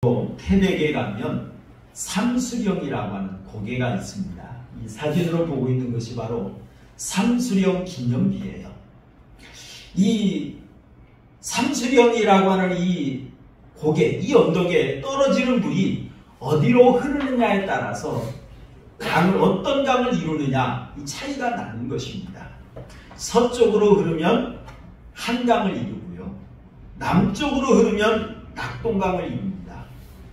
태백에 가면 삼수령이라고 하는 고개가 있습니다. 이 사진으로 보고 있는 것이 바로 삼수령 기념비예요. 이 삼수령이라고 하는 이 고개, 이 언덕에 떨어지는 물이 어디로 흐르느냐에 따라서 어떤 강을 이루느냐, 이 차이가 나는 것입니다. 서쪽으로 흐르면 한강을 이루고요, 남쪽으로 흐르면 낙동강을 이룹니다.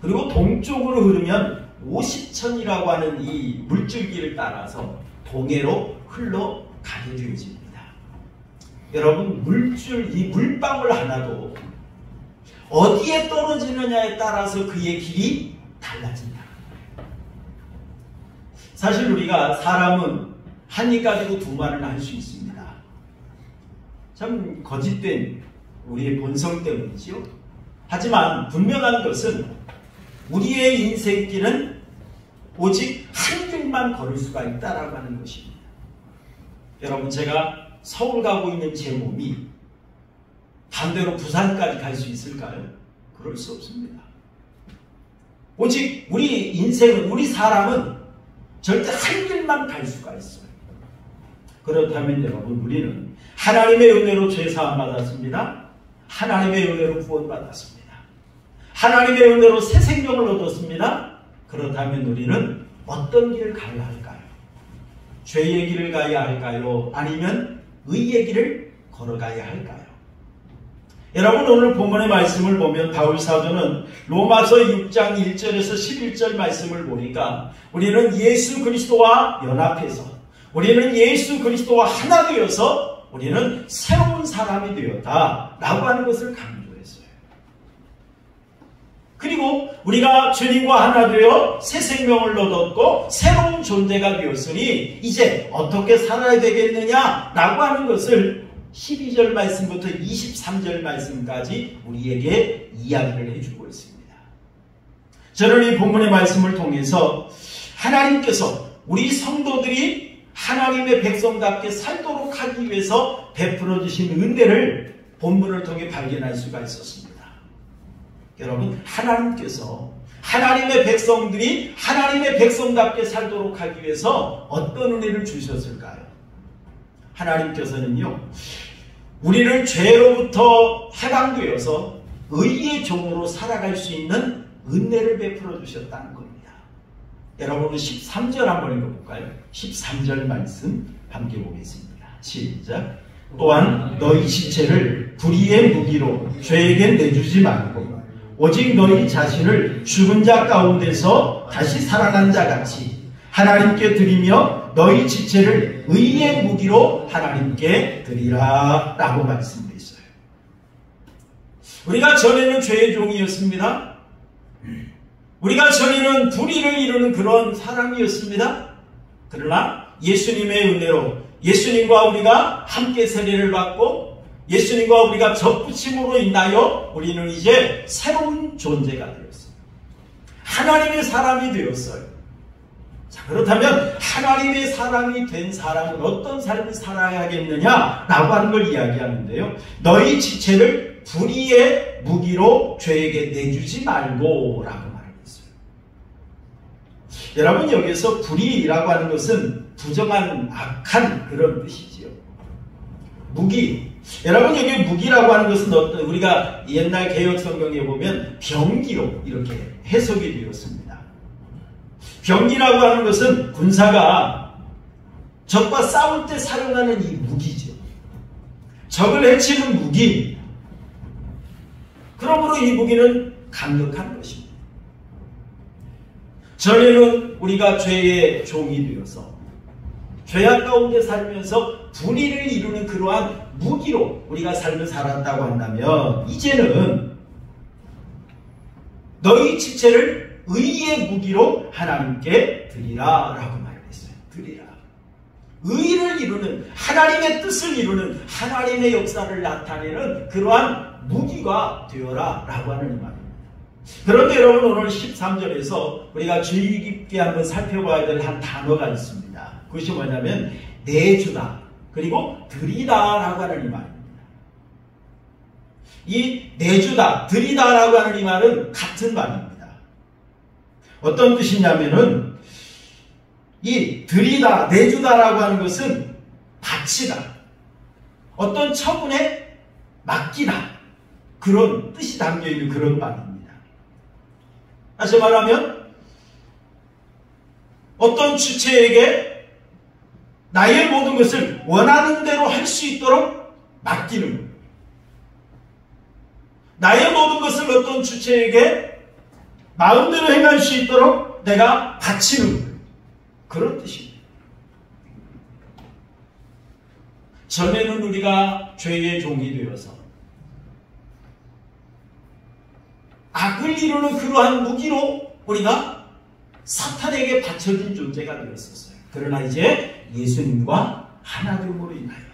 그리고 동쪽으로 흐르면 오십천이라고 하는 이 물줄기를 따라서 동해로 흘러가게 되어집니다. 여러분, 이 물방울 하나도 어디에 떨어지느냐에 따라서 그의 길이 달라진다. 사실 우리가 사람은 한 입 가지고 두 말을 할 수 있습니다. 참 거짓된 우리의 본성 때문이지요. 하지만 분명한 것은 우리의 인생길은 오직 한 길만 걸을 수가 있다라고 하는 것입니다. 여러분, 제가 서울 가고 있는 제 몸이 반대로 부산까지 갈 수 있을까요? 그럴 수 없습니다. 오직 우리 인생은, 우리 사람은 절대 한 길만 갈 수가 있어요. 그렇다면 여러분, 우리는 하나님의 은혜로 죄사함 받았습니다. 하나님의 은혜로 구원받았습니다. 하나님의 은혜로 새 생명을 얻었습니다. 그렇다면 우리는 어떤 길을 가야 할까요? 죄의 길을 가야 할까요? 아니면 의의 길을 걸어가야 할까요? 여러분, 오늘 본문의 말씀을 보면 바울 사도는 로마서 6장 1절에서 11절 말씀을 보니까 우리는 예수 그리스도와 연합해서, 우리는 예수 그리스도와 하나 되어서 우리는 새로운 사람이 되었다 라고 하는 것을 강조했어요. 그리고 우리가 주님과 하나 되어 새 생명을 얻었고 새로운 존재가 되었으니 이제 어떻게 살아야 되겠느냐 라고 하는 것을 12절 말씀부터 23절 말씀까지 우리에게 이야기를 해주고 있습니다. 저는 이 본문의 말씀을 통해서 하나님께서 우리 성도들이 하나님의 백성답게 살도록 하기 위해서 베풀어 주신 은혜를 본문을 통해 발견할 수가 있었습니다. 여러분, 하나님께서 하나님의 백성들이 하나님의 백성답게 살도록 하기 위해서 어떤 은혜를 주셨을까요? 하나님께서는요, 우리를 죄로부터 해방되어서 의의 종으로 살아갈 수 있는 은혜를 베풀어 주셨다는 겁니다. 여러분, 13절 한번 읽어볼까요? 13절 말씀 함께 보겠습니다. 시작. 또한 너희 지체를 불의의 무기로 죄에게 내주지 말고 오직 너희 자신을 죽은 자 가운데서 다시 살아난 자 같이 하나님께 드리며 너희 지체를 의의 무기로 하나님께 드리라 라고 말씀드렸어요. 우리가 전에는 죄의 종이었습니다. 우리가 전에는 불의를 이루는 그런 사람이었습니다. 그러나 예수님의 은혜로 예수님과 우리가 함께 세례를 받고 예수님과 우리가 접붙임으로 인하여 우리는 이제 새로운 존재가 되었어요. 하나님의 사람이 되었어요. 자, 그렇다면 하나님의 사람이 된 사람은 어떤 삶을 살아야겠느냐 라고 하는 걸 이야기하는데요. 너희 지체를 불의의 무기로 죄에게 내주지 말고 라고 말했어요. 여러분, 여기서 불의라고 하는 것은 부정한 악한 그런 뜻이지요. 무기, 여러분, 여기 무기라고 하는 것은 우리가 옛날 개혁 성경에 보면 병기로 이렇게 해석이 되었습니다. 병기라고 하는 것은 군사가 적과 싸울 때 사용하는 이 무기죠. 적을 해치는 무기. 그러므로 이 무기는 강력한 것입니다. 전에는 우리가 죄의 종이 되어서 죄악 가운데 살면서 불의를 이루는 그러한 무기로 우리가 삶을 살았다고 한다면 이제는 너희 지체를 의의 무기로 하나님께 드리라 라고 말했어요. 드리라. 의를 이루는, 하나님의 뜻을 이루는, 하나님의 역사를 나타내는 그러한 무기가 되어라 라고 하는 말입니다. 그런데 여러분, 오늘 13절에서 우리가 주의 깊게 한번 살펴봐야 될 한 단어가 있습니다. 그것이 뭐냐면 내주다 그리고 드리다 라고 하는 이 말입니다. 이 내주다, 드리다라고 하는 이 말은 같은 말입니다. 어떤 뜻이냐면은 이 드리다, 내주다라고 하는 것은 바치다, 어떤 처분에 맡기다, 그런 뜻이 담겨있는 그런 말입니다. 다시 말하면 어떤 주체에게 나의 모든 것을 원하는 대로 할 수 있도록 맡기는 거예요. 나의 모든 것을 어떤 주체에게 마음대로 행할 수 있도록 내가 바치는 거예요. 그런 뜻입니다. 전에는 우리가 죄의 종이 되어서 악을 이루는 그러한 무기로 우리가 사탄에게 바쳐진 존재가 되었었어요. 그러나 이제 예수님과 하나됨으로 인하여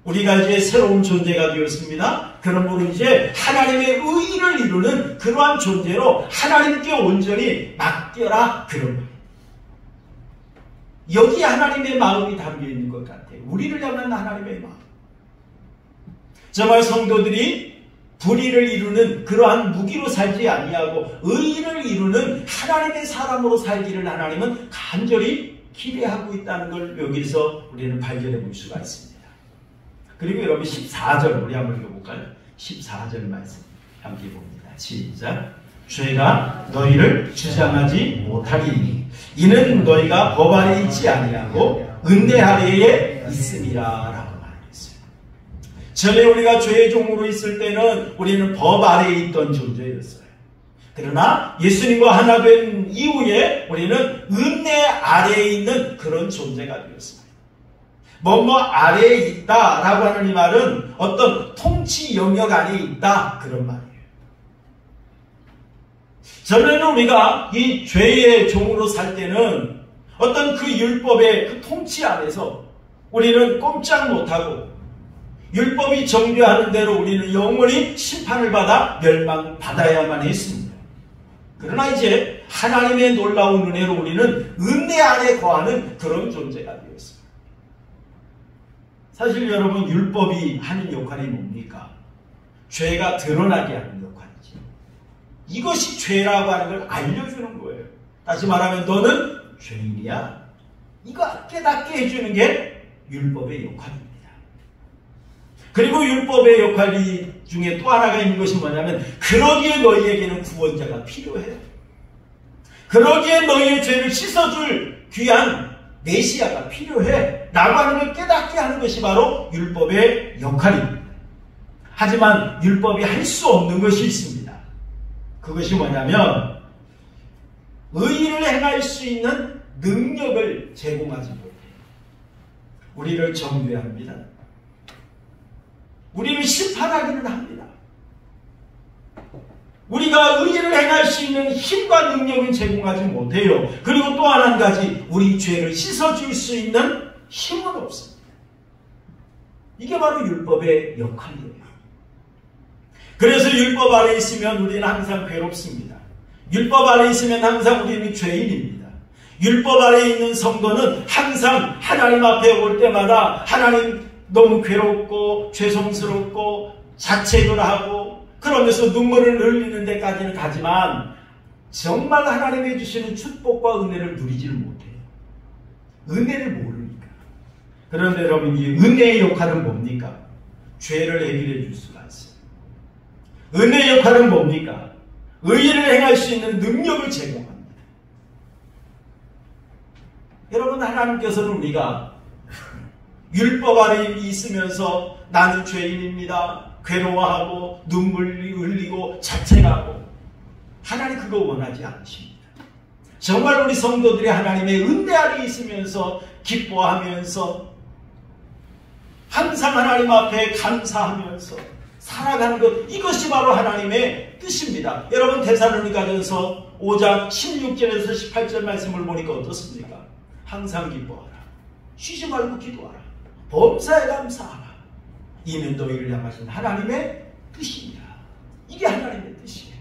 우리가 이제 새로운 존재가 되었습니다. 그러므로 이제 하나님의 의를 이루는 그러한 존재로 하나님께 온전히 맡겨라, 그런 거예요. 여기에 하나님의 마음이 담겨있는 것 같아요. 우리를 향한 하나님의 마음. 정말 성도들이 불의를 이루는 그러한 무기로 살지 아니하고 의를 이루는 하나님의 사람으로 살기를 하나님은 간절히 기대하고 있다는 걸 여기서 우리는 발견해 볼 수가 있습니다. 그리고 여러분 14절 우리 한번 읽어볼까요? 14절 말씀 함께 봅니다. 시작. 죄가 너희를 주장하지 못하리니 이는 너희가 법 아래 있지 아니하고 은혜 아래에 있음이라 라고 말했어요. 전에 우리가 죄의 종으로 있을 때는 우리는 법 아래에 있던 존재였어요. 그러나 예수님과 하나 된 이후에 우리는 은혜 아래에 있는 그런 존재가 되었습니다. 뭐뭐 아래에 있다라고 하는 이 말은 어떤 통치 영역 안에 있다, 그런 말이에요. 전에는 우리가 이 죄의 종으로 살 때는 어떤 그 율법의 그 통치 안에서 우리는 꼼짝 못하고 율법이 정죄하는 대로 우리는 영원히 심판을 받아 멸망받아야만 했습니다. 그러나 이제 하나님의 놀라운 은혜로 우리는 은혜 안에 거하는 그런 존재가 되었습니다. 사실 여러분, 율법이 하는 역할이 뭡니까? 죄가 드러나게 하는 역할이죠. 이것이 죄라고 하는 걸 알려주는 거예요. 다시 말하면 너는 죄인이야, 이거 깨닫게 해주는 게 율법의 역할입니다. 그리고 율법의 역할 중에 또 하나가 있는 것이 뭐냐면, 그러기에 너희에게는 구원자가 필요해. 그러기에 너희의 죄를 씻어줄 귀한 메시아가 필요해 라고 하는 걸 깨닫게 하는 것이 바로 율법의 역할입니다. 하지만 율법이 할 수 없는 것이 있습니다. 그것이 뭐냐면 의를 행할 수 있는 능력을 제공하지 못해요. 우리를 정죄합니다. 우리를 심판하기는 합니다. 우리가 의를 행할 수 있는 힘과 능력은 제공하지 못해요. 그리고 또 한 가지, 우리 죄를 씻어줄 수 있는 힘은 없습니다. 이게 바로 율법의 역할이에요. 그래서 율법 아래 있으면 우리는 항상 괴롭습니다. 율법 아래 있으면 항상 우리는 죄인입니다. 율법 아래 있는 성도는 항상 하나님 앞에 올 때마다 하나님 너무 괴롭고 죄송스럽고 자책을 하고 그러면서 눈물을 흘리는 데까지는 가지만 정말 하나님이 주시는 축복과 은혜를 누리지를 못해요. 은혜를 모르니까. 그런데 여러분, 이 은혜의 역할은 뭡니까? 죄를 해결해 줄 수가 있어요. 은혜의 역할은 뭡니까? 의를 행할 수 있는 능력을 제공합니다. 여러분, 하나님께서는 우리가 율법 아래 있으면서 나는 죄인입니다, 괴로워하고 눈물 흘리고 자책하고, 하나님 그거 원하지 않으십니다. 정말 우리 성도들이 하나님의 은혜 아래 있으면서 기뻐하면서 항상 하나님 앞에 감사하면서 살아가는 것, 이것이 바로 하나님의 뜻입니다. 여러분, 데살로니가전서 5장 16절에서 18절 말씀을 보니까 어떻습니까? 항상 기뻐하라, 쉬지 말고 기도하라, 범사에 감사하라, 이는 너희를 향하신 하나님의 뜻이니라. 이게 하나님의 뜻이에요.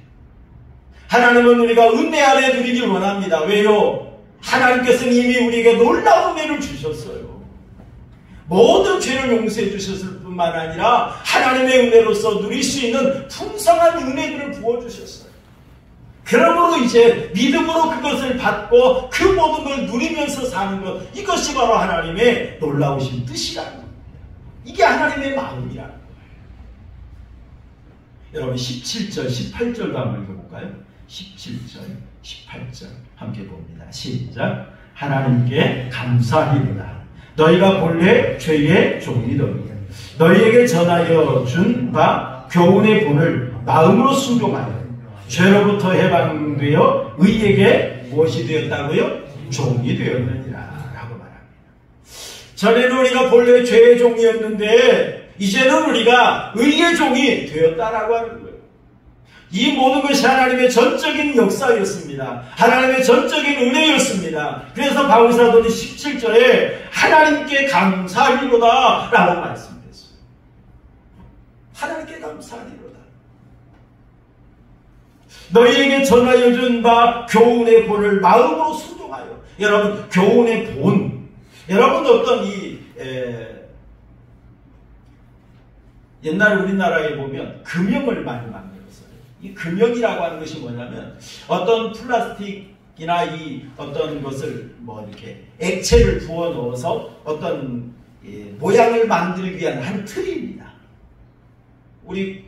하나님은 우리가 은혜 안에 누리길 원합니다. 왜요? 하나님께서는 이미 우리에게 놀라운 은혜를 주셨어요. 모든 죄를 용서해 주셨을 뿐만 아니라 하나님의 은혜로서 누릴 수 있는 풍성한 은혜들을 부어주셨어요. 그러므로 이제 믿음으로 그것을 받고 그 모든 걸 누리면서 사는 것, 이것이 바로 하나님의 놀라우신 뜻이라는 겁니다. 이게 하나님의 마음이라는 거예요. 여러분 17절, 18절도 한번 읽어볼까요? 17절, 18절 함께 봅니다. 시작. 하나님께 감사하리로다. 너희가 본래 죄의 종이더니 너희에게 전하여 준 바 교훈의 본을 마음으로 순종하여 죄로부터 해방되어 의에게 무엇이 되었다고요? 종이 되었느니라 라고 말합니다. 전에는 우리가 본래 죄의 종이었는데 이제는 우리가 의의 종이 되었다라고 하는 거예요. 이 모든 것이 하나님의 전적인 역사였습니다. 하나님의 전적인 은혜였습니다. 그래서 바울사도는 17절에 하나님께 감사하리로다 라고 말씀했어요. 하나님께 감사하리로다. 너희에게 전하여 준 바 교훈의 본을 마음으로 순종하여. 여러분, 교훈의 본, 여러분 어떤 옛날 우리나라에 보면 금형을 많이 만들었어요. 이 금형이라고 하는 것이 뭐냐면 어떤 플라스틱이나 어떤 것을 이렇게 액체를 부어 넣어서 어떤 모양을 만들기 위한 한 틀입니다. 우리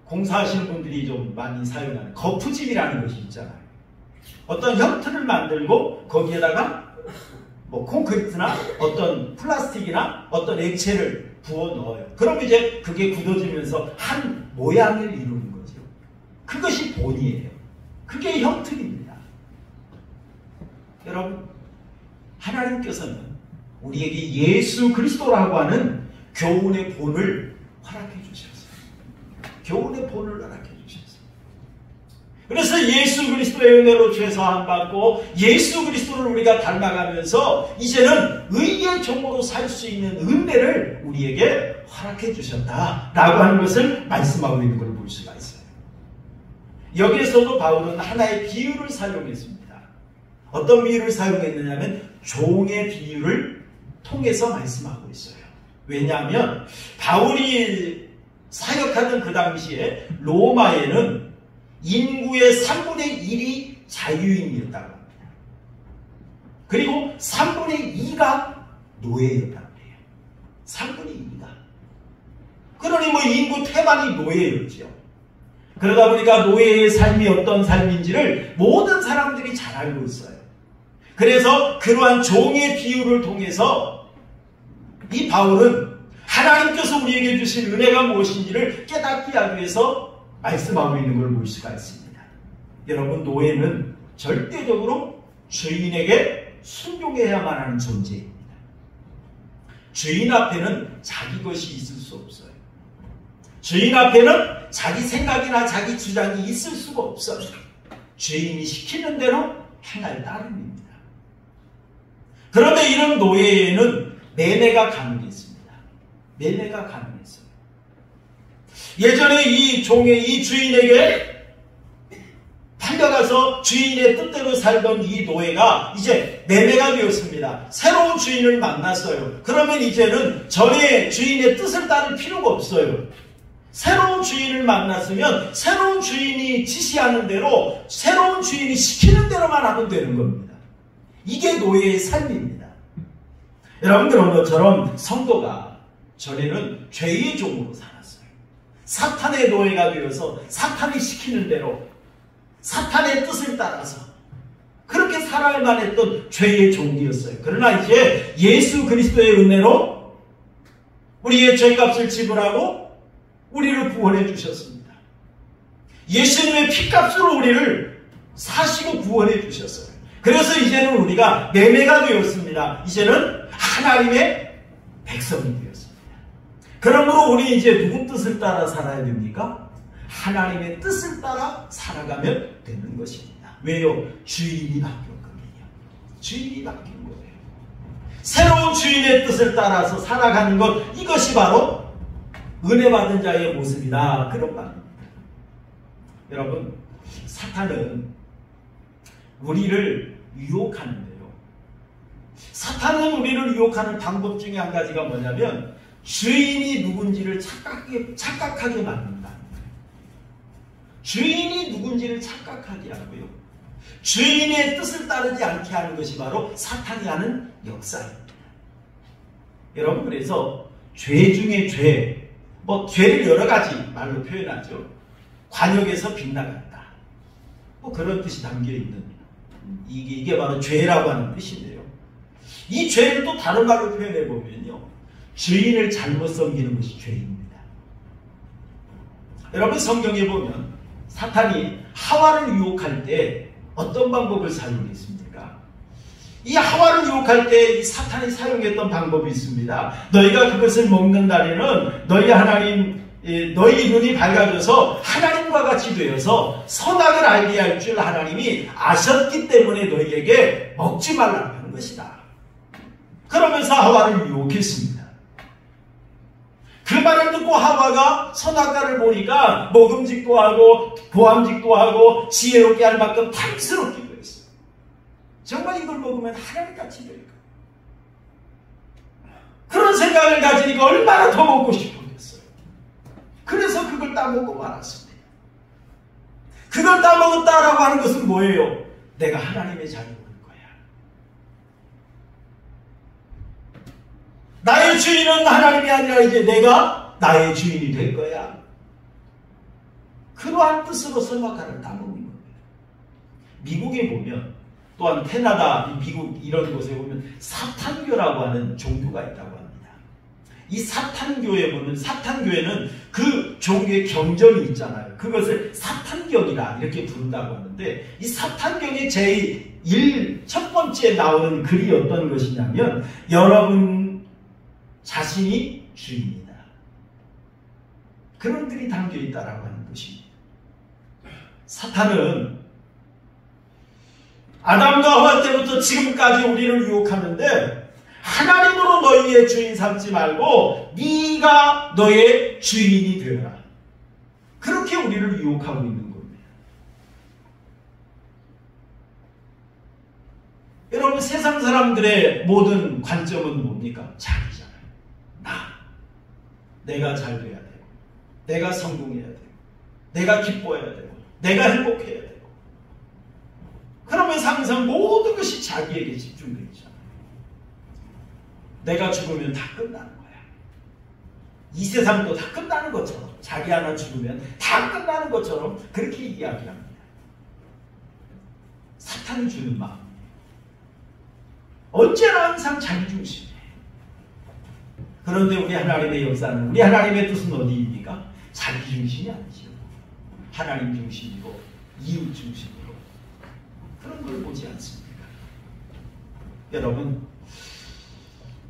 공사하시는 분들이 좀 많이 사용하는 거푸집이라는 것이 있잖아요. 어떤 형틀을 만들고 거기에다가 콘크리트나 어떤 플라스틱이나 어떤 액체를 부어 넣어요. 그럼 이제 그게 굳어지면서 한 모양을 이루는 거죠. 그것이 본이에요. 그게 형틀입니다. 여러분, 하나님께서는 우리에게 예수 그리스도라고 하는 교훈의 본을 허락해 주셨어요. 교훈의 본을 허락해 주셨어요. 그래서 예수 그리스도의 은혜로 죄사함 받고 예수 그리스도를 우리가 닮아가면서 이제는 의의 종으로 살 수 있는 은혜를 우리에게 허락해 주셨다라고 하는 것을 말씀하고 있는 걸 볼 수가 있어요. 여기에서도 바울은 하나의 비유를 사용했습니다. 어떤 비유를 사용했느냐면 종의 비유를 통해서 말씀하고 있어요. 왜냐하면 바울이 사역하던 그 당시에 로마에는 인구의 3분의 1이 자유인이었다고 합니다. 그리고 3분의 2가 노예였다고 해요. 3분의 2가. 그러니 인구 태반이 노예였죠. 그러다 보니까 노예의 삶이 어떤 삶인지를 모든 사람들이 잘 알고 있어요. 그래서 그러한 종의 비유를 통해서 이 바울은 하나님께서 우리에게 주신 은혜가 무엇인지를 깨닫게 하기 위해서 말씀하고 있는 걸 볼 수가 있습니다. 여러분, 노예는 절대적으로 주인에게 순종해야만 하는 존재입니다. 주인 앞에는 자기 것이 있을 수 없어요. 주인 앞에는 자기 생각이나 자기 주장이 있을 수가 없어요. 주인이 시키는 대로 행할 따름입니다. 그런데 이런 노예에는 매매가 가능했습니다. 매매가 가능했어요. 예전에 이 주인에게 팔려가서 주인의 뜻대로 살던 이 노예가 이제 매매가 되었습니다. 새로운 주인을 만났어요. 그러면 이제는 전에 주인의 뜻을 따를 필요가 없어요. 새로운 주인을 만났으면 새로운 주인이 지시하는 대로, 새로운 주인이 시키는 대로만 하면 되는 겁니다. 이게 노예의 삶입니다. 여러분, 그런 것처럼 성도가 전에는 죄의 종으로 살았어요. 사탄의 노예가 되어서 사탄이 시키는 대로, 사탄의 뜻을 따라서 그렇게 살아야만 했던 죄의 종이었어요. 그러나 이제 예수 그리스도의 은혜로 우리의 죄값을 지불하고 우리를 구원해 주셨습니다. 예수님의 피값으로 우리를 사시고 구원해 주셨어요. 그래서 이제는 우리가 매매가 되었습니다. 이제는 하나님의 백성이 되었습니다. 그러므로 우리 이제 누구 뜻을 따라 살아야 됩니까? 하나님의 뜻을 따라 살아가면 되는 것입니다. 왜요? 주인이 바뀌었거든요. 주인이 바뀐 거예요. 새로운 주인의 뜻을 따라서 살아가는 것, 이것이 바로 은혜 받은 자의 모습이다. 그런 말입니다. 여러분, 사탄은 우리를 유혹하는데요. 사탄은 우리를 유혹하는 방법 중에 한 가지가 뭐냐면 주인이 누군지를 착각하게 만든다. 주인이 누군지를 착각하게 하고요. 주인의 뜻을 따르지 않게 하는 것이 바로 사탄이 하는 역사입니다. 여러분, 그래서 죄 중에 죄, 죄를 여러 가지 말로 표현하죠. 관역에서 빗나갔다. 그런 뜻이 담겨있는, 이게 바로 죄라고 하는 뜻인데요. 이 죄를 또 다른 말로 표현해 보면요, 주인을 잘못 섬기는 것이 죄입니다. 여러분, 성경에 보면 사탄이 하와를 유혹할 때 어떤 방법을 사용했습니까? 이 하와를 유혹할 때 이 사탄이 사용했던 방법이 있습니다. 너희가 그것을 먹는 날에는 너희 하나님, 너희 눈이 밝아져서 하나님과 같이 되어서 선악을 알게 할 줄 하나님이 아셨기 때문에 너희에게 먹지 말라고 하는 것이다. 그러면서 하와를 유혹했습니다. 그 말을 듣고 하와가 선악과를 보니까 먹음직도 하고 보암직도 하고 지혜롭게 할 만큼 탐스럽기도 했어요. 정말 이걸 먹으면 하나님같이 될까? 그런 생각을 가지니까 얼마나 더 먹고 싶었겠어요. 그래서 그걸 따먹고 말았습니다. 그걸 따먹었다라고 하는 것은 뭐예요? 내가 하나님의 자녀인 거야. 나의 주인은 하나님이 아니라 이제 내가 나의 주인이 될 거야. 그러한 뜻으로 선악과를 따먹는 겁니다. 미국에 보면, 또한 캐나다, 미국 이런 곳에 보면 사탄교라고 하는 종교가 있다고 합니다. 이 사탄교에 보면, 사탄교에는 그 종교의 경전이 있잖아요. 그것을 사탄경이라 이렇게 부른다고 하는데, 이 사탄경의 첫 번째 나오는 글이 어떤 것이냐면, 여러분 자신이 주인이다. 그런 글이 담겨 있다라고 하는 것입니다. 사탄은 아담과 하와 때부터 지금까지 우리를 유혹하는데, 하나님으로 너희의 주인 삼지 말고 네가 너의 주인이 되어라. 그렇게 우리를 유혹하고 있는 겁니다. 여러분, 세상 사람들의 모든 관점은 뭡니까? 자기잖아요. 내가 잘 돼야 되고, 내가 성공해야 되고, 내가 기뻐해야 되고, 내가 행복해야 되고. 그러면서 항상 모든 것이 자기에게 집중되어 있잖아요. 내가 죽으면 다 끝나는 거야. 이 세상도 다 끝나는 것처럼, 자기 하나 죽으면 다 끝나는 것처럼 그렇게 이야기합니다. 사탄이 주는 마음이에요. 언제나 항상 자기 중심이에요. 그런데 우리 하나님의 역사는, 우리 하나님의 뜻은 어디입니까? 자기 중심이 아니죠. 하나님 중심이고 이웃 중심이고 그런 걸 보지 않습니까? 여러분,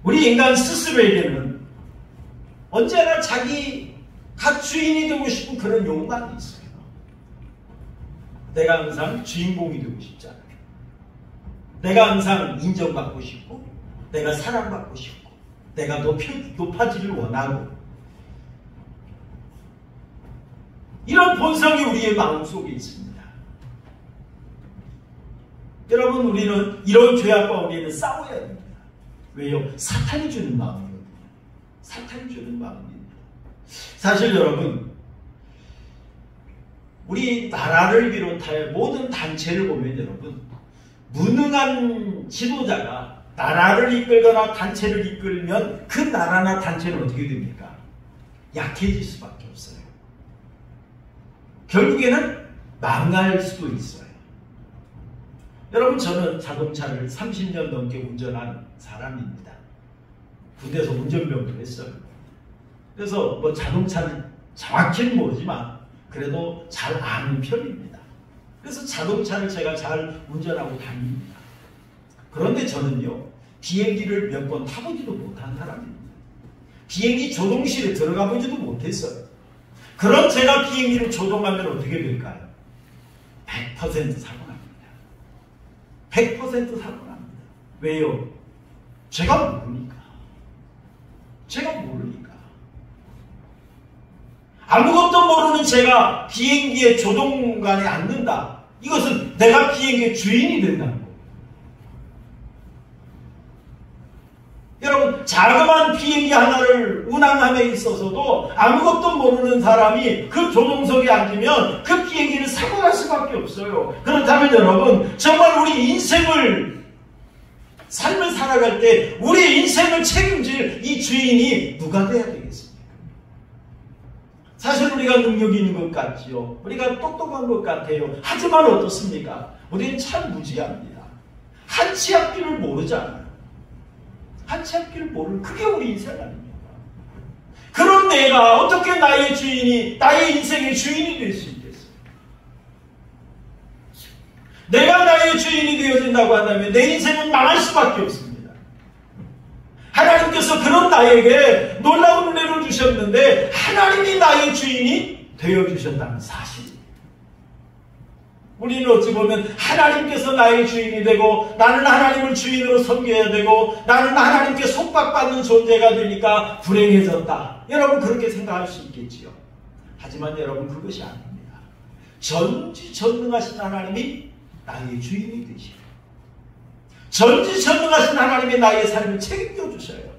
우리 인간 스스로에게는 언제나 자기가 주인이 되고 싶은 그런 욕망이 있어요. 내가 항상 주인공이 되고 싶잖아요. 내가 항상 인정받고 싶고, 내가 사랑받고 싶고, 내가 높아지길 원하고, 이런 본성이 우리의 마음속에 있습니다. 여러분, 우리는 이런 죄악과 우리는 싸워야 됩니다. 왜요? 사탄이 주는 마음이거든요. 사탄이 주는 마음입니다. 사실 여러분, 우리 나라를 비롯하여 모든 단체를 보면 여러분, 무능한 지도자가 나라를 이끌거나 단체를 이끌면 그 나라나 단체는 어떻게 됩니까? 약해질 수밖에 없어요. 결국에는 망할 수도 있어요. 여러분, 저는 자동차를 30년 넘게 운전한 사람입니다. 군대에서 운전병을 했어요. 그래서 자동차를 정확히는 모르지만 그래도 잘 아는 편입니다. 그래서 자동차를 제가 잘 운전하고 다닙니다. 그런데 저는요, 비행기를 몇 번 타보지도 못한 사람입니다. 비행기 조종실에 들어가 보지도 못했어요. 그럼 제가 비행기를 조종하면 어떻게 될까요? 100% 사고 납니다. 100% 사고 납니다. 왜요? 제가 모르니까. 아무것도 모르는 제가 비행기의 조종관에 앉는다. 이것은 내가 비행기의 주인이 된다는 거예요. 여러분, 자그마한 비행기 하나를 운항함에 있어서도 아무것도 모르는 사람이 그 조종석에 앉으면 그 비행기는 사고 날 수밖에 없어요. 그렇다면 여러분, 정말 우리 삶을 살아갈 때 우리 인생을 책임질 이 주인이 누가 돼야 되겠습니까? 사실 우리가 능력이 있는 것 같지요. 우리가 똑똑한 것 같아요. 하지만 어떻습니까? 우리는 참 무지합니다. 한치 앞길을 모르잖아요. 한치 앞길을 모르는 그게 우리 인생 아닙니까? 그런 내가 어떻게 나의 인생의 주인이 될 수 있겠어요? 내가 나의 주인이 되어진다고 한다면 내 인생은 망할 수밖에 없습니다. 하나님께서 그런 나에게 놀라운 은혜를 주셨는데 하나님이 나의 주인이 되어주셨다는 사실입니다. 우리는 어찌 보면 하나님께서 나의 주인이 되고 나는 하나님을 주인으로 섬겨야 되고 나는 하나님께 속박받는 존재가 되니까 불행해졌다. 여러분 그렇게 생각할 수 있겠지요. 하지만 여러분 그것이 아닙니다. 전지전능하신 하나님이 나의 주인이 되시고 전지전능하신 하나님이 나의 삶을 책임져 주셔요.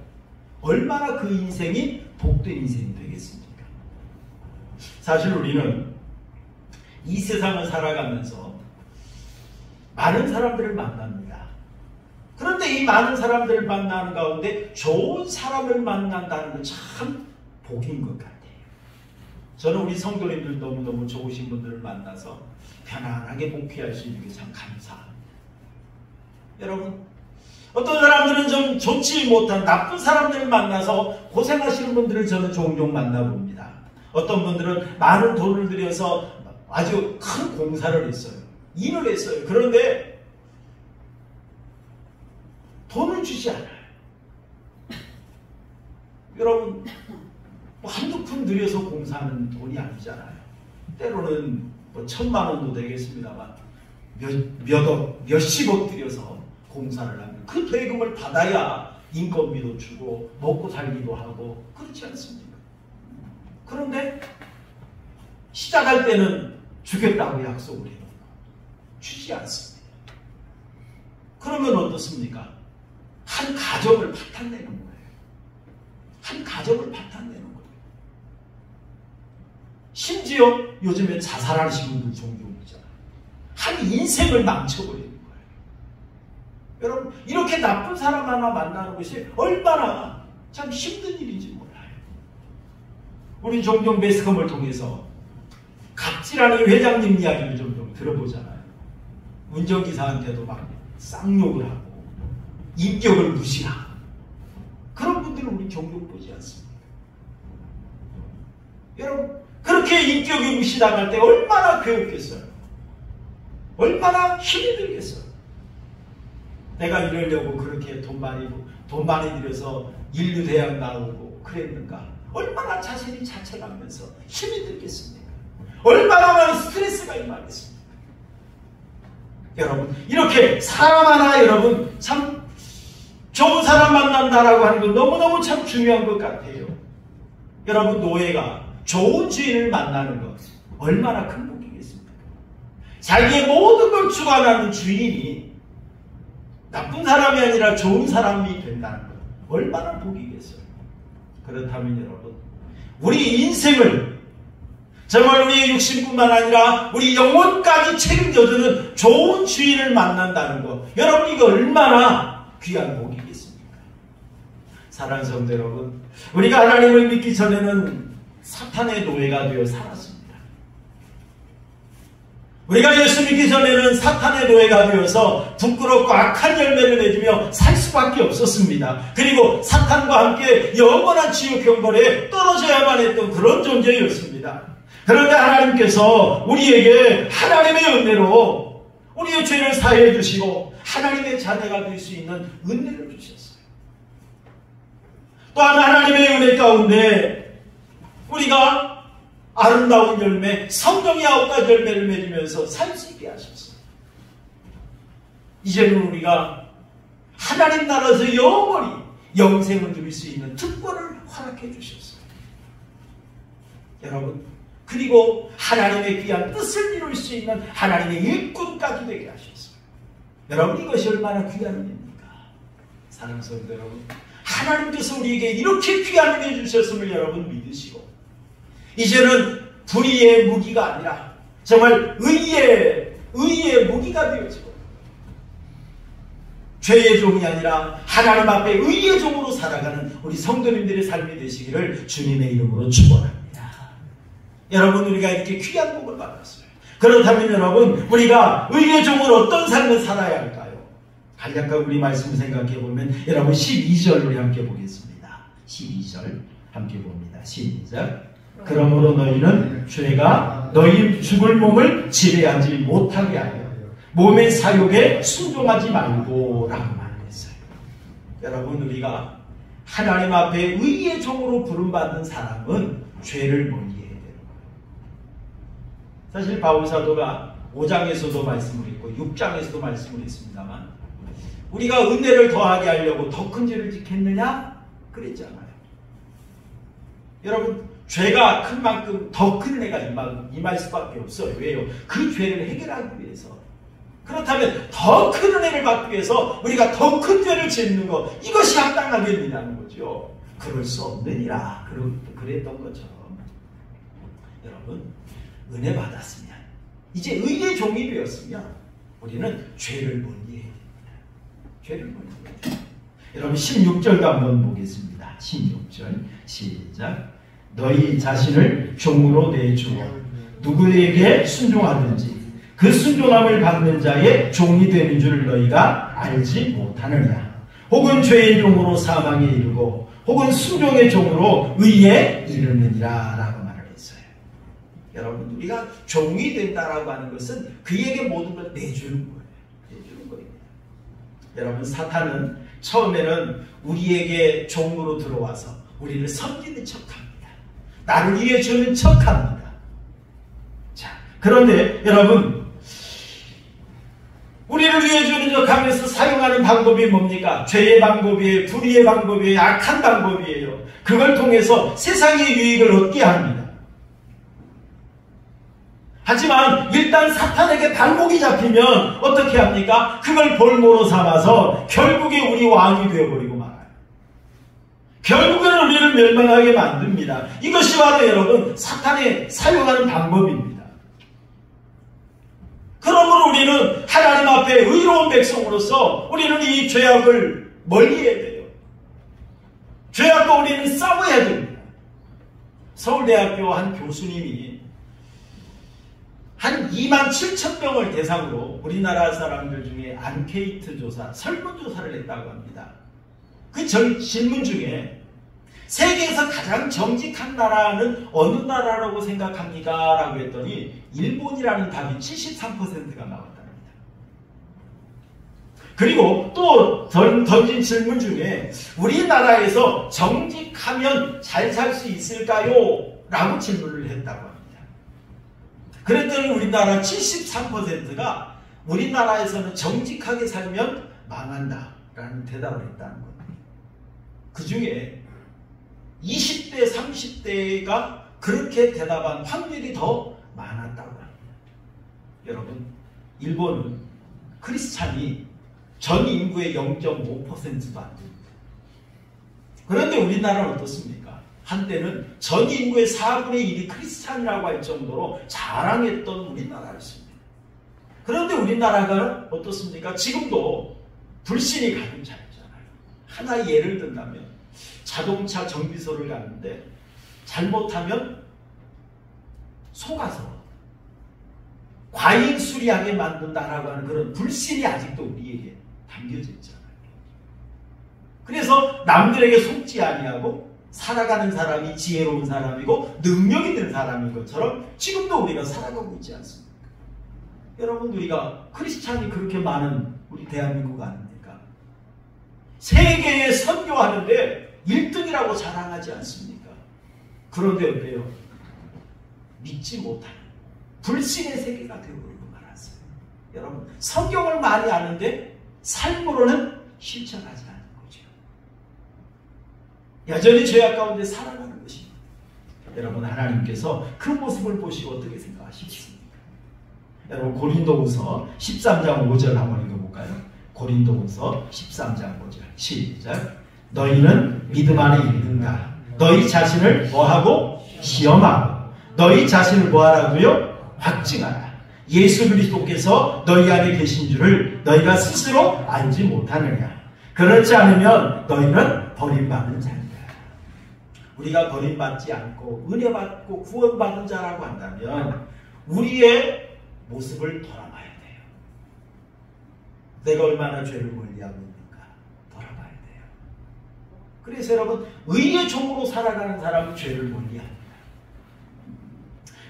얼마나 그 인생이 복된 인생이 되겠습니까? 사실 우리는 이 세상을 살아가면서 많은 사람들을 만납니다. 그런데 이 많은 사람들을 만나는 가운데 좋은 사람을 만난다는 건 참 복인 것 같아요. 저는 우리 성도님들 너무너무 좋으신 분들을 만나서 편안하게 목회할 수 있는 게 참 감사합니다. 여러분, 어떤 사람들은 좀 좋지 못한 나쁜 사람들을 만나서 고생하시는 분들을 저는 종종 만나봅니다. 어떤 분들은 많은 돈을 들여서 아주 큰 공사를 했어요. 일을 했어요. 그런데 돈을 주지 않아요. 여러분, 한두 푼 들여서 공사하는 돈이 아니잖아요. 때로는 뭐 1,000만 원도 되겠습니다만 몇억, 몇십억 들여서 공사를 하면 그 대금을 받아야 인건비도 주고 먹고 살기도 하고 그렇지 않습니까? 그런데 시작할 때는 주겠다고 약속을 해요. 주지 않습니다. 그러면 어떻습니까? 한 가정을 파탄내는 거예요. 한 가정을 파탄내는 거예요. 심지어 요즘에 자살하시는 분들 종종 있잖아요. 한 인생을 망쳐버리는 거예요. 여러분, 이렇게 나쁜 사람 하나 만나는 것이 얼마나 참 힘든 일인지 몰라요. 우리 종종 매스컴을 통해서 갑질하는 회장님 이야기를 좀 들어보잖아요. 운전기사한테도 막 쌍욕을 하고 인격을 무시하고 그런 분들을 우리 종종 보지 않습니까? 여러분, 그렇게 인격이 무시당할 때 얼마나 괴롭겠어요? 얼마나 힘이 들겠어요? 내가 이러려고 그렇게 돈 많이 들여서 인류대학 나오고 그랬는가? 얼마나 자신이 자책하면서 힘이 들겠습니까? 얼마나 많은 스트레스가 임하겠습니까? 여러분, 이렇게 사람 하나 여러분 참 좋은 사람 만난다라고 하는 건 너무너무 참 중요한 것 같아요. 여러분, 노예가 좋은 주인을 만나는 것 얼마나 큰 복이겠습니까? 자기의 모든 걸 주관하는 주인이 나쁜 사람이 아니라 좋은 사람이 된다는 것 얼마나 복이겠어요? 그렇다면 여러분, 우리 인생을 정말 우리의 육신뿐만 아니라 우리 영혼까지 책임져주는 좋은 주인을 만난다는 것, 여러분 이거 얼마나 귀한 복이겠습니까? 사랑하는 성도 여러분, 우리가 하나님을 믿기 전에는 사탄의 노예가 되어 살았습니다. 우리가 예수 믿기 전에는 사탄의 노예가 되어서 부끄럽고 악한 열매를 맺으며 살 수밖에 없었습니다. 그리고 사탄과 함께 영원한 지옥 형벌에 떨어져야만 했던 그런 존재였습니다. 그런데 하나님께서 우리에게 하나님의 은혜로 우리의 죄를 사해 주시고 하나님의 자녀가 될 수 있는 은혜를 주셨어요. 또한 하나님의 은혜 가운데 우리가 아름다운 열매, 성령의 9가지 열매를 맺으면서 살 수 있게 하셨어요. 이제는 우리가 하나님 나라에서 영원히 영생을 누릴 수 있는 특권을 허락해 주셨어요. 여러분, 그리고 하나님의 귀한 뜻을 이룰 수 있는 하나님의 일꾼까지 되게 하셨어요. 여러분, 이것이 얼마나 귀한 일입니까? 사랑하는 성도 여러분, 하나님께서 우리에게 이렇게 귀한 은혜 주셨음을 여러분 믿으시고 이제는 불의의 무기가 아니라 정말 의의 무기가 되어지고 죄의 종이 아니라 하나님 앞에 의의 종으로 살아가는 우리 성도님들의 삶이 되시기를 주님의 이름으로 축원합니다. 여러분 우리가 이렇게 귀한 복을 받았어요. 그렇다면 여러분 우리가 의의 종으로 어떤 삶을 살아야 할까요? 간략하게 우리 말씀을 생각해 보면 여러분 12절 우리 함께 보겠습니다. 12절 함께 봅니다. 시작. 그러므로 너희는 죄가 너희 죽을 몸을 지배하지 못하게 하여 몸의 사욕에 순종하지 말고 라고 말했어요. 여러분 우리가 하나님 앞에 의의 종으로 부름받는 사람은 죄를 멀리해야 돼요. 사실 바울사도가 5장에서도 말씀을 했고 6장에서도 말씀을 했습니다만 우리가 은혜를 더하게 하려고 더 큰 죄를 짓겠느냐? 그랬잖아요. 여러분 죄가 큰 만큼 더 큰 은혜가 임할 수밖에 없어요. 왜요? 그 죄를 해결하기 위해서. 그렇다면 더 큰 은혜를 받기 위해서 우리가 더 큰 죄를 짓는 것 이것이 합당하겠느냐는 거죠. 그럴 수 없느니라. 그랬던 것처럼 여러분 은혜 받았으면 이제 의의 종이 되었으면 우리는 죄를 멀리해야 됩니다. 죄를 멀리해야 됩니다. 여러분 16절도 한번 보겠습니다. 16절 시작. 너희 자신을 종으로 내주어 누구에게 순종하든지 그 순종함을 받는 자의 종이 되는 줄 너희가 알지 못하느냐. 혹은 죄의 종으로 사망에 이르고 혹은 순종의 종으로 의에 이르느니라 라고 말을 했어요. 여러분 우리가 종이 된다라고 하는 것은 그에게 모든 걸 내주는 거예요. 내주는 거입니다. 여러분 사탄은 처음에는 우리에게 종으로 들어와서 우리를 섬기는 척합니다. 나를 위해 주는 척합니다. 자, 그런데 여러분 우리를 위해 주는 척하면서 사용하는 방법이 뭡니까? 죄의 방법이에요. 불의의 방법이에요. 악한 방법이에요. 그걸 통해서 세상의 유익을 얻게 합니다. 하지만 일단 사탄에게 발목이 잡히면 어떻게 합니까? 그걸 볼모로 삼아서 결국에 우리 왕이 되어버리고 말아요. 결국에는 우리를 멸망하게 만듭니다. 이것이 바로 여러분 사탄이 사용하는 방법입니다. 그러므로 우리는 하나님 앞에 의로운 백성으로서 우리는 이 죄악을 멀리해야 돼요. 죄악과 우리는 싸워야 됩니다. 서울대학교 한 교수님이 한 27,000명을 대상으로 우리나라 사람들 중에 안케이트 조사, 설문조사를 했다고 합니다. 그 질문 중에 세계에서 가장 정직한 나라는 어느 나라라고 생각합니까? 라고 했더니 일본이라는 답이 73%가 나왔답니다. 그리고 또 던진 질문 중에 우리나라에서 정직하면 잘 살 수 있을까요? 라고 질문을 했다고 합니다. 그랬더니 우리나라 73%가 우리나라에서는 정직하게 살면 망한다 라는 대답을 했다는 겁니다. 그 중에 20대, 30대가 그렇게 대답한 확률이 더 많았다고 합니다. 여러분, 일본은 크리스찬이 전 인구의 0.5%도 안 됩니다. 그런데 우리나라는 어떻습니까? 한때는 전 인구의 4분의 1이 크리스찬이라고 할 정도로 자랑했던 우리나라였습니다. 그런데 우리나라가 어떻습니까? 지금도 불신이 가득 차 있잖아요. 하나 예를 든다면 자동차 정비소를 갔는데 잘못하면 속아서 과잉 수리하게 만든다라고 하는 그런 불신이 아직도 우리에게 담겨져 있잖아요. 그래서 남들에게 속지 아니하고 살아가는 사람이 지혜로운 사람이고 능력 있는 사람인 것처럼 지금도 우리가 살아가고 있지 않습니까? 여러분 우리가 크리스찬이 그렇게 많은 우리 대한민국 아닙니까? 세계에 선교하는데 1등이라고 자랑하지 않습니까? 그런데 어때요? 믿지 못하는 불신의 세계가 되어버리고 말았어요. 여러분 성경을 많이 아는데 삶으로는 실천하지 않는 거죠. 여전히 죄악 가운데 살아가는 것입니다. 여러분 하나님께서 그 모습을 보시고 어떻게 생각하시겠습니까? 여러분 고린도후서 13장 5절 한번 읽어볼까요? 고린도후서 13장 5절 시작. 너희는 믿음 안에 있는가? 너희 자신을 뭐하고? 시험하고 너희 자신을 뭐하라고요? 확증하라. 예수 그리스도께서 너희 안에 계신 줄을 너희가 스스로 알지 못하느냐? 그렇지 않으면 너희는 버림받은 자니라. 우리가 버림받지 않고 은혜받고 구원받은 자라고 한다면 우리의 모습을 돌아봐야 돼요. 내가 얼마나 죄를 멀리하고 있는가 돌아봐야 돼요. 그래서 여러분, 의의 종으로 살아가는 사람은 죄를 멀리합니다.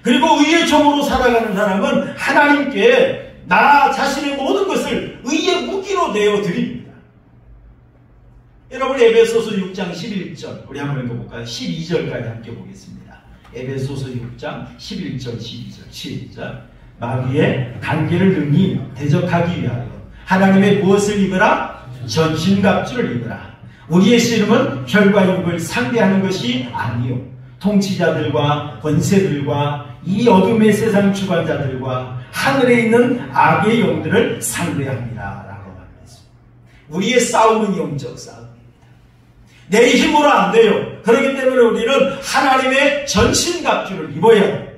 그리고 의의 종으로 살아가는 사람은 하나님께 나 자신의 모든 것을 의의 무기로 내어드립니다. 여러분, 에베소서 6장 11절 우리 한번 읽어볼까요? 12절까지 함께 보겠습니다. 에베소서 6장 11절 12절 시작. 마귀의 관계를 능히 대적하기 위하여 하나님의 무엇을 입으라? 전신갑주를 입으라. 우리의 씨름은 혈과 육을 상대하는 것이 아니요 통치자들과 권세들과 이 어둠의 세상 주관자들과 하늘에 있는 악의 영들을 상대합니다 라고 말했습니다. 우리의 싸움은 영적 싸움입니다. 내 힘으로 안 돼요. 그렇기 때문에 우리는 하나님의 전신갑주를 입어야 합니다.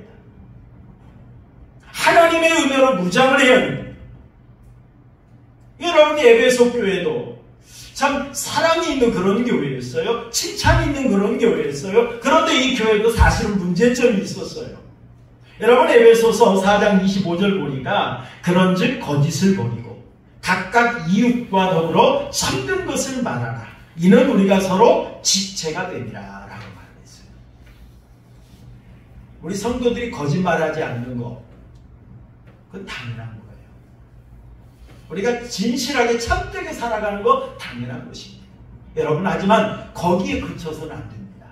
하나님의 은혜로 무장을 해야 됩니다. 여러분, 에베소 교회도 참 사랑이 있는 그런 교회였어요. 칭찬이 있는 그런 교회였어요. 그런데 이 교회도 사실은 문제점이 있었어요. 여러분, 에베소서 4장 25절 보니까 그런즉 거짓을 버리고 각각 이웃과 더불어 참된 것을 말하라. 이는 우리가 서로 지체가 되리라 라고 말했어요. 우리 성도들이 거짓말하지 않는 거, 그건 당연한 거예요. 우리가 진실하게 참되게 살아가는 거 당연한 것입니다. 여러분, 하지만 거기에 그쳐서는 안 됩니다.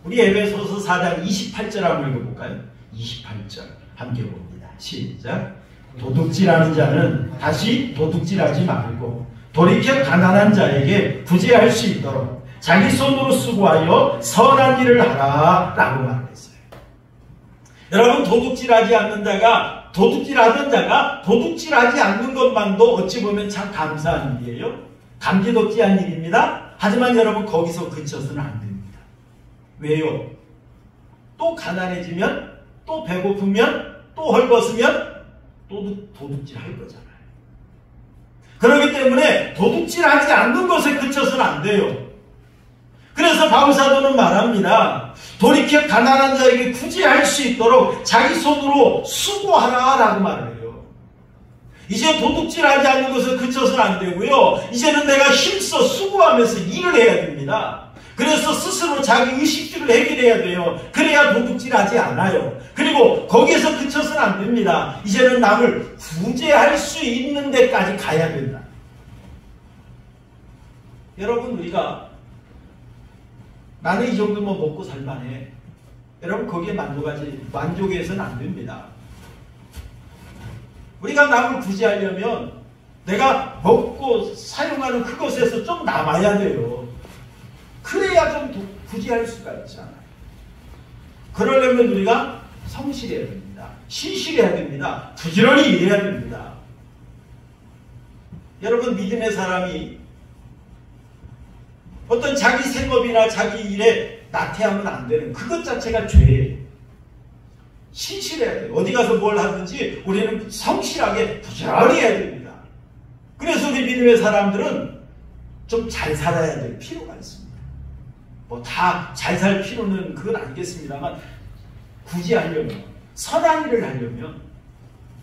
우리 에베소서 4장 28절 한번 읽어볼까요? 28절 함께 봅니다. 시작. 도둑질하는 자는 다시 도둑질하지 말고 돌이켜 가난한 자에게 구제할 수 있도록 자기 손으로 수고하여 선한 일을 하라 라고 말했어요. 여러분, 도둑질하지 않는 자가 도둑질하던 자가 도둑질하지 않는 것만도 어찌 보면 참 감사한 일이에요. 감지덕지한 일입니다. 하지만 여러분, 거기서 그쳐서는 안 됩니다. 왜요? 또 가난해지면, 또 배고프면, 또 헐벗으면 또 도둑질할 거잖아요. 그렇기 때문에 도둑질하지 않는 것에 그쳐서는 안 돼요. 그래서 바울사도는 말합니다. 돌이켜 가난한 자에게 구제할 수 있도록 자기 손으로 수고하라 라고 말을 해요. 이제 도둑질하지 않는 것에 그쳐서는 안 되고요. 이제는 내가 힘써 수고하면서 일을 해야 됩니다. 그래서 스스로 자기 의식주를 해결해야 돼요. 그래야 도둑질하지 않아요. 그리고 거기에서 그쳐서는 안 됩니다. 이제는 남을 구제할 수 있는 데까지 가야 된다. 여러분, 우리가 나는 이 정도면 먹고 살만해. 여러분, 거기에 만족해서는 안 됩니다. 우리가 남을 구제하려면 내가 먹고 사용하는 그것에서 좀 남아야 돼요. 그래야 좀 구제할 수가 있잖아요. 그러려면 우리가 성실해야 됩니다. 신실해야 됩니다. 부지런히 일해야 됩니다. 여러분, 믿음의 사람이 어떤 자기 생업이나 자기 일에 나태하면 안 되는 그것 자체가 죄예요. 신실해야 돼요. 어디 가서 뭘 하든지 우리는 성실하게 부지런히 해야 됩니다. 그래서 우리 믿음의 사람들은 좀 잘 살아야 될 필요가 있습니다. 뭐 다 잘 살 필요는 그건 알겠습니다만, 굳이 하려면, 선한 일을 하려면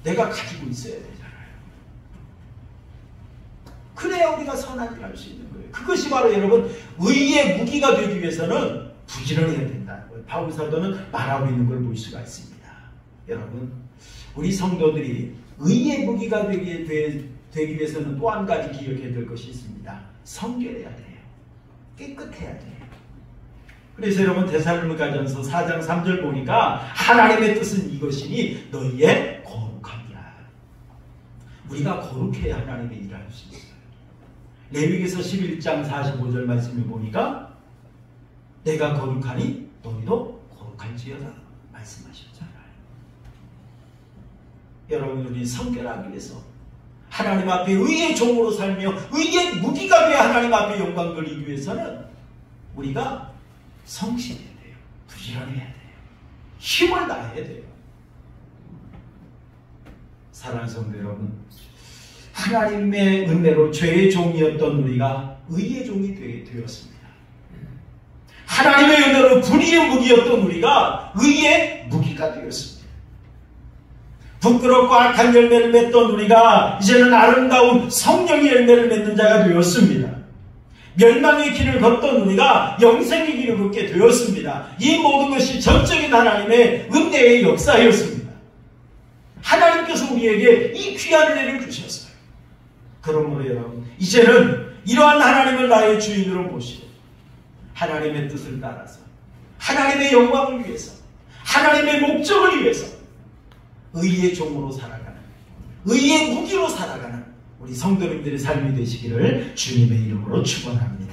내가 가지고 있어야 되잖아요. 그래야 우리가 선한 일을 할 수 있는 거예요. 그것이 바로 여러분, 의의 무기가 되기 위해서는 부지런히 해야 된다는 거예요. 바울 사도는 말하고 있는 걸 볼 수가 있습니다. 여러분, 우리 성도들이 의의 무기가 되기 위해서는 또 한 가지 기억해야 될 것이 있습니다. 성결해야 돼요. 깨끗해야 돼요. 그래서 여러분, 데살로니가전서 4장 3절 보니까 하나님의 뜻은 이것이니 너희의 거룩함이라. 우리가 거룩해야 하나님의 일을 할 수 있어요. 레위기서 11장 45절 말씀을 보니까 내가 거룩하니 너희도 거룩할지어다 말씀하셨잖아요. 여러분, 우리 성결하기 위해서 하나님 앞에 의의 종으로 살며 의의 무기가 되어 하나님 앞에 영광 돌리기 위해서는 우리가 성실해야 돼요. 부지런해야 돼요. 힘을 다해야 돼요. 사랑하는 성도 여러분, 하나님의 은혜로 죄의 종이었던 우리가 의의 종이 되었습니다. 하나님의 은혜로 불의의 무기였던 우리가 의의 무기가 되었습니다. 부끄럽고 악한 열매를 맺던 우리가 이제는 아름다운 성령의 열매를 맺는 자가 되었습니다. 멸망의 길을 걷던 우리가 영생의 길을 걷게 되었습니다. 이 모든 것이 전적인 하나님의 은혜의 역사였습니다. 하나님께서 우리에게 이 귀한 은혜를 주셨어요. 그러므로 여러분, 이제는 이러한 하나님을 나의 주인으로 모시고 하나님의 뜻을 따라서 하나님의 영광을 위해서 하나님의 목적을 위해서 의의 종으로 살아가는, 의의 무기로 살아가는 우리 성도님들의 삶이 되시기를 주님의 이름으로 축원합니다.